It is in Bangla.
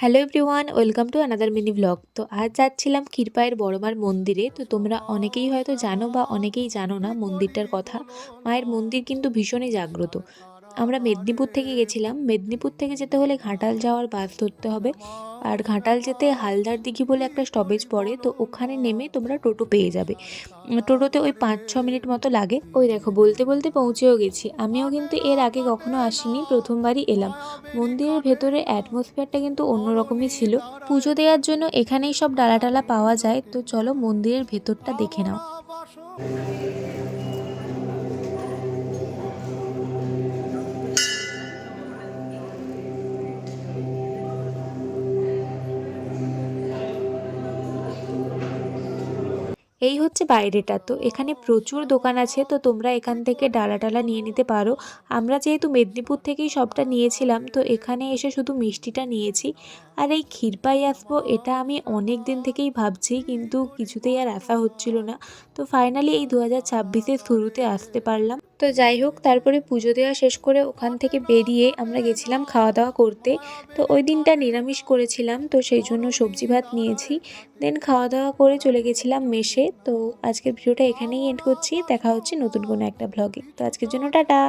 Hello everyone, welcome to another mini blog. তো আজ যাচ্ছিলাম ক্ষীরপাইয়ের বড়মার মন্দিরে। তো তোমরা অনেকেই হয়তো জানো বা অনেকেই জানো না মন্দিরটার কথা। মায়ের মন্দির কিন্তু ভীষণই জাগ্রত। আমরা মেদিনীপুর থেকে গেছিলাম। মেদিনীপুর থেকে যেতে হলে ঘাটাল যাওয়ার বাস ধরতে হবে। আর ঘাটাল যেতে হালদার দিঘি বলে একটা স্টপেজ পড়ে, তো ওখানে নেমে তোমরা টোটো পেয়ে যাবে। টোটোতে ওই 5-6 মিনিট মতো লাগে। ওই দেখো বলতে বলতে পৌঁছেও গেছি। আমিও কিন্তু এর আগে কখনো আসিনি, প্রথমবারই এলাম। মন্দিরের ভেতরে অ্যাটমসফিয়ারটা কিন্তু অন্যরকমই ছিল। পুজো দেওয়ার জন্য এখানেই সব ডালা টালা পাওয়া যায়। তো চলো মন্দিরের ভেতরটা দেখে নাও। এই হচ্ছে বাইরেটা। তো এখানে প্রচুর দোকান আছে, তো তোমরা এখান থেকে ডালা টালা নিয়ে নিতে পারো। আমরা যেহেতু মেদিনীপুর থেকেই সবটা নিয়েছিলাম, তো এখানে এসে শুধু মিষ্টিটা নিয়েছি। আর এই ক্ষীরপাই আসবো এটা আমি অনেক দিন থেকেই ভাবছি, কিন্তু কিছুতেই আর আসা হচ্ছিল না। তো ফাইনালি এই 2026-এর শুরুতে আসতে পারলাম। তো যাই হোক, তারপরে পুজো দেওয়া শেষ করে ওখান থেকে বেরিয়ে আমরা গেছিলাম খাওয়া দাওয়া করতে। তো ওই দিনটা নিরামিষ করেছিলাম, তো সেই জন্য সবজি ভাত নিয়েছি। দেন খাওয়া দাওয়া করে চলে গেছিলাম মেসে। তো আজকের ভিডিওটা এখানেই এন্ড করছি। দেখা হচ্ছে নতুন কোনো একটা ব্লগে। তো আজকের জন্য টাটা।